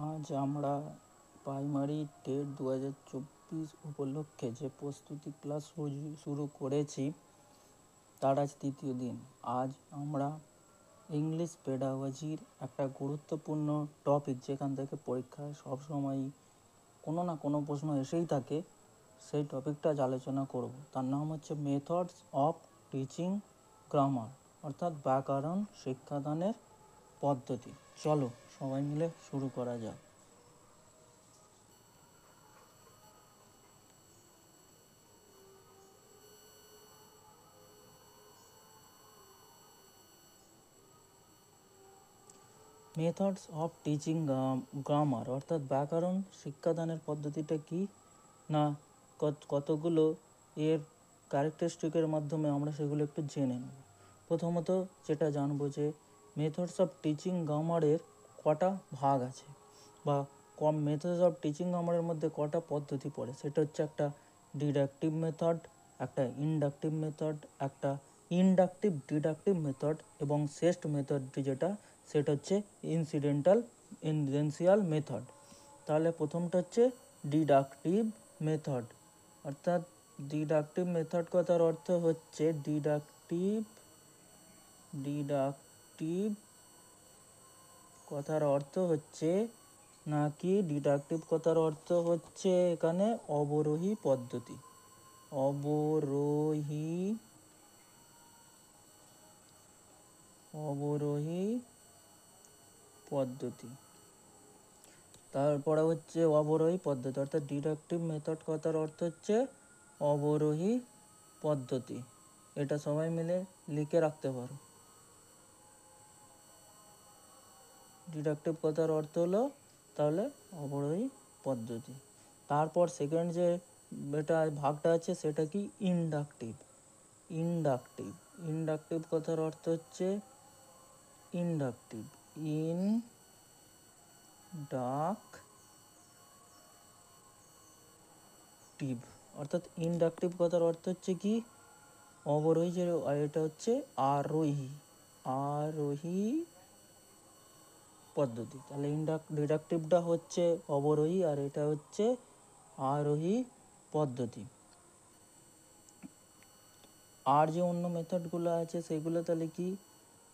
আজ আমরা primary TET 2024 উপলক্ষে যে প্রস্তুতি ক্লাস শুরু করেছি তার আজ তৃতীয় দিন। আজ আমরা ইংলিশ পেডাগজির একটা গুরুত্বপূর্ণ টপিক, যেখান থেকে পরীক্ষায় সবসময় কোনো না কোনো প্রশ্ন এসেই থাকে, সেই টপিকটা আজ আলোচনা করব। তার নাম হচ্ছে মেথডস অফ টিচিং গ্রামার, অর্থাৎ ব্যাকরণ শিক্ষাদানের পদ্ধতি। চলো সবাই মিলে শুরু করা যাক। মেথডস অফ টিচিং গ্রামার অর্থাৎ ব্যাকরণ শিক্ষাদানের পদ্ধতিটা কি না, কতগুলো এর ক্যারেক্টারিস্টিকের মাধ্যমে আমরা সেগুলো একটু জেনে নেব। প্রথমত যেটা জানবো যে মেথডস অফ টিচিং গ্রামারের কটা ভাগ আছে, বা মেথডস অফ টিচিং গ্রামারের মধ্যে কটা পদ্ধতি পড়ে। সেটা হচ্ছে একটা ডিডাকটিভ মেথড, একটা ইনডাকটিভ মেথড, একটা ইনডাকটিভ ডিডাকটিভ মেথড, এবং শেষ মেথডটি যেটা সেটা হচ্ছে ইনসিডেন্সিয়াল মেথড। তাহলে প্রথমটা হচ্ছে ডিডাকটিভ মেথড, অর্থাৎ ডিডাকটিভ মেথড কথার অর্থ হচ্ছে ডিডাকটিভ কথার অর্থ হচ্ছে নাকি ডিডাকটিভ কথার অর্থ হচ্ছে এখানে অবরোহী পদ্ধতি। অবরোহী পদ্ধতি। তারপরে হচ্ছে অবরোহী পদ্ধতি, অর্থাৎ ডিডাকটিভ মেথড কথার অর্থ হচ্ছে অবরোহী পদ্ধতি। এটা সবাই মিলে লিখে রাখতে পারো। ডিডাকটিভ কথার অর্থ হলো তাহলে অবরোহী পদ্ধতি। তারপর সেকেন্ড যে এটা ভাগটা আছে সেটা কি ইনডাকটিভ। ইনডাকটিভ কথার অর্থ হচ্ছে অর্থাৎ ইনডাকটিভ কথার অর্থ হচ্ছে কি অবরোহী, যে এটা হচ্ছে আরোহী পদ্ধতি। তাহলে ডিডাকটিভটা হচ্ছে অবরোহী আর এটা হচ্ছে আরোহী পদ্ধতি। আর যে অন্য মেথডগুলো আছে সেগুলো তাহলে কি,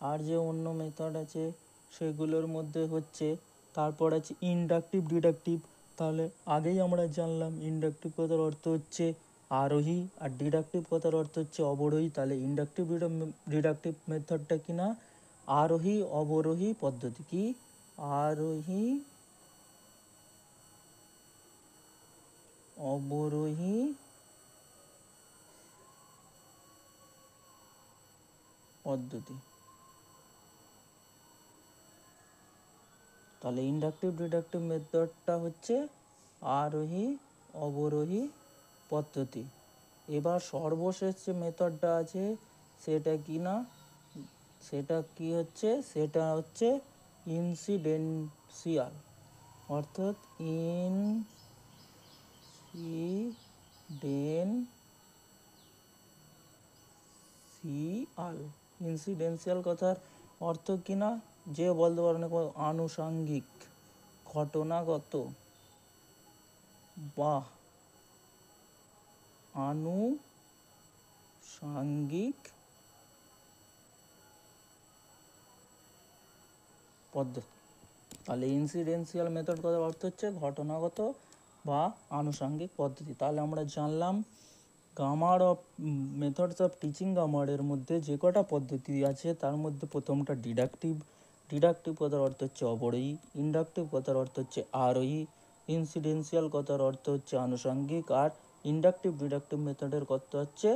আর যে অন্য মেথড আছে সেগুলোর মধ্যে হচ্ছে তারপর আছে ইনডাকটিভ ডিডাকটিভ। তাহলে আগেই আমরা জানলাম ইনডাকটিভ কথার অর্থ হচ্ছে আরোহী আর ডিডাকটিভ কথার অর্থ হচ্ছে অবরোহী। তাহলে ইনডাকটিভ ডিডাকটিভ মেথডটা কি না আরোহী অবরোহী পদ্ধতি। কি আরোহী অবরোহী পদ্ধতি। তাহলে ইনডাকটিভ ডিডাকটিভ মেথডটা হচ্ছে আরোহী অবরোহী পদ্ধতি। এবার সর্বশেষ যে মেথডটা আছে সেটা কি না, সেটা কি হচ্ছে, সেটা হচ্ছে ইনসিডেন্সিয়াল, অর্থাৎ ইনসিডেন্সিয়াল কথার অর্থ কি না, যে বলতে পারো না, আনুষাঙ্গিক, ঘটনাগত বা আনুষাঙ্গিক পদ্ধতি। তাহলে ইনসিডেন্সিয়াল মেথড কথার অর্থ হচ্ছে ঘটনাগত বা আনুষাঙ্গিক পদ্ধতি। তাহলে আমরা জানলাম grammar of methods of teaching গ্রামারের মধ্যে যে কটা পদ্ধতি আছে তার মধ্যে প্রথমটা ডিডাকটিভ কথার অর্থ হচ্ছে অবরোহী, ইনডাকটিভ কথার অর্থ হচ্ছে আরোহী, ইনসিডেন্সিয়াল কথার অর্থ হচ্ছে আনুষাঙ্গিক, আর ইনডাকটিভ ডিডাকটিভ মেথডের কথা হচ্ছে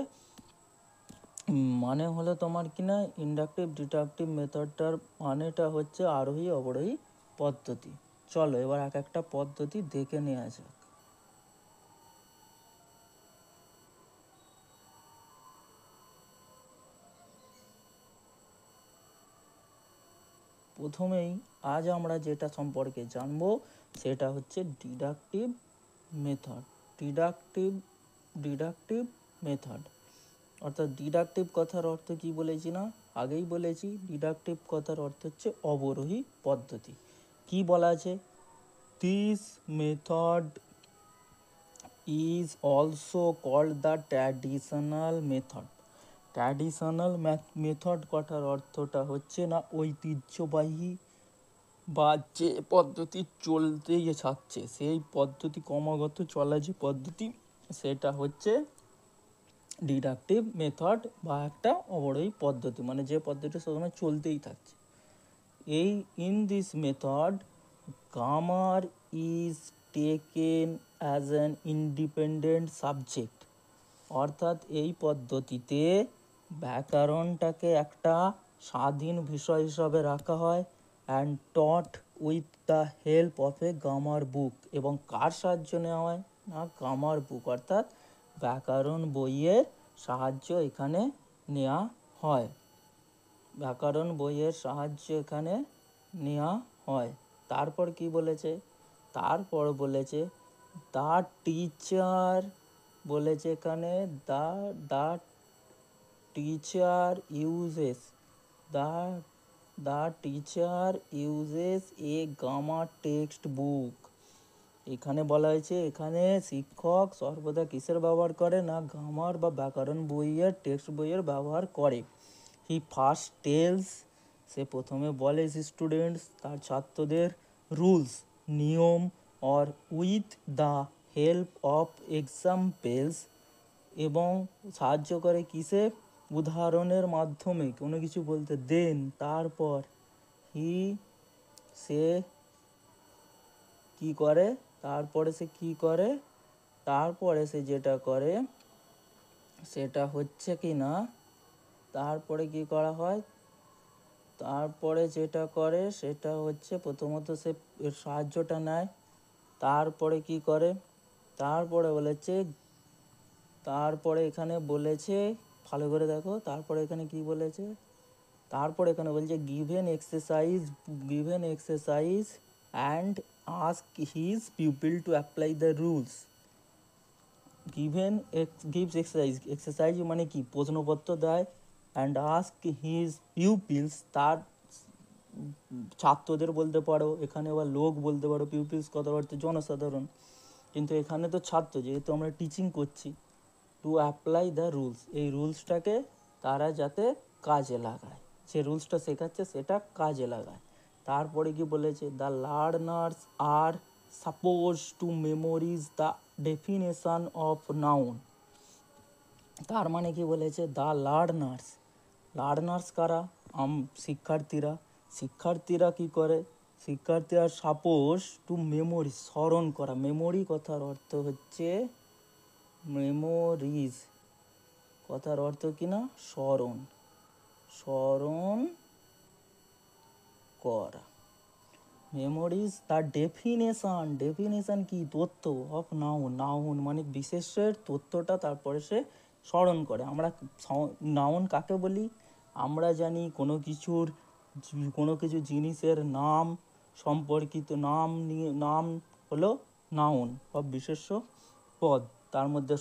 মানে হলো তোমার কিনা ইনডাকটিভ ডিডাকটিভ মেথডটার মানেটা হচ্ছে আরোহী অবরোহী পদ্ধতি। চলো এবার এক একটা পদ্ধতি দেখে নেওয়া যাক। প্রথমেই আজ আমরা যেটা সম্পর্কে জানবো সেটা হচ্ছে ডিডাকটিভ মেথড। অর্থাৎ ডিডাকটিভ কথার অর্থ কি বলেছি না, আগেই বলেছি ডিডাকটিভ কথার অর্থ হচ্ছে অবরোহী পদ্ধতি। কি বলা আছে, This method is also called the traditional method. Traditional method কথার অর্থটা হচ্ছে না ঐতিহ্যবাহী বা যে পদ্ধতি চলতেই থাকছে, সেই পদ্ধতি ক্রমাগত চলা যে পদ্ধতি, সেটা হচ্ছে ডিডাকটিভ মেথড বা একটা অবরোহী পদ্ধতি, মানে যে পদ্ধতি সবসময় চলতেই থাকছে। এই in this method grammar is taken as an independent subject, অর্থাৎ এই পদ্ধতিতে ব্যাকরণটাকে একটা স্বাধীন বিষয় হিসাবে রাখা হয় and taught with the help of a grammar book, এবং কার সাহায্য নেওয়া হয় না, গ্রামার বুক অর্থাৎ ব্যাকরণ বইয়ের সাহায্য এখানে নেওয়া হয়, ব্যাকরণ বইয়ের সাহায্য এখানে নেওয়া হয়। তারপর কি বলেছে, তারপর বলেছে দ্য টিচার, বলেছে এখানে the the teacher uses the the teacher uses a grammar text book. এখানে বলা হয়েছে এখানে শিক্ষক সর্বদা কিসের ব্যবহার করে না, গ্রামার বা ব্যাকরণ বইয়ের টেক্সট বইয়ের ব্যবহার করে। হি ফার্স্ট টেলস, সে প্রথমে বলে স্টুডেন্টস তার ছাত্রদের, রুলস নিয়ম, or with the help of examples, এবং সাহায্য করে কিসে, উদাহরণের মাধ্যমে কোনো কিছু বলতে। দেন তারপর হি সে কি করে, তারপরে সে কি করে, তারপরে সে যেটা করে সেটা হচ্ছে কি না, তারপরে কি করা হয়, তারপরে যেটা করে সেটা হচ্ছে প্রথমত সে এর সাহায্যটা নেয়, তারপরে কি করে, তারপরে বলেছে, তারপরে এখানে বলেছে ভালো করে দেখো, তারপরে এখানে কি বলেছে, তারপরে এখানে বলছে given exercise and ask his people to apply the rules. Gives exercise মানে কি, প্রশ্নপত্র দেয়, অ্যান্ড আস্ক হিজ পিউপিলস, তার ছাত্রদের বলতে পারো, এখানে আবার লোক বলতে পারো, পিউপিলস কথার অর্থ জনসাধারণ, কিন্তু এখানে তো ছাত্র, যেহেতু আমরা টিচিং করছি, টু অ্যাপ্লাই দ্য রুলস, এই রুলসটাকে তারা যাতে কাজে লাগায়, যে রুলসটা শেখাচ্ছে সেটা কাজে লাগায়। তারপরে কি বলেছে, the learners are suppose to memorise the definition of noun. তার মানে কি বলেছে, দ্য লার্নার্স কারা, শিক্ষার্থীরা, শিক্ষার্থীরা কি করে, শিক্ষার্থীরা সাপোজ টু মেমোরি, স্মরণ করা, মেমোরি কথার অর্থ হচ্ছে, মেমোরিজ কথার অর্থ কি না, স্মরণ, স্মরণ করা, মেমোরিজ তার ডেফিনেশন কি, তথ্য, অফ নাউন মানে বিশেষের তথ্যটা তারপরে সে স্মরণ করে। আমরা নাউন কাকে বলি, আমরা জানি কোনো কিছু জিনিসের নাম সম্পর্কিত নাম নিয়ে, নাম হলো নাউন বা বিশেষ্য পদ, তার মধ্যে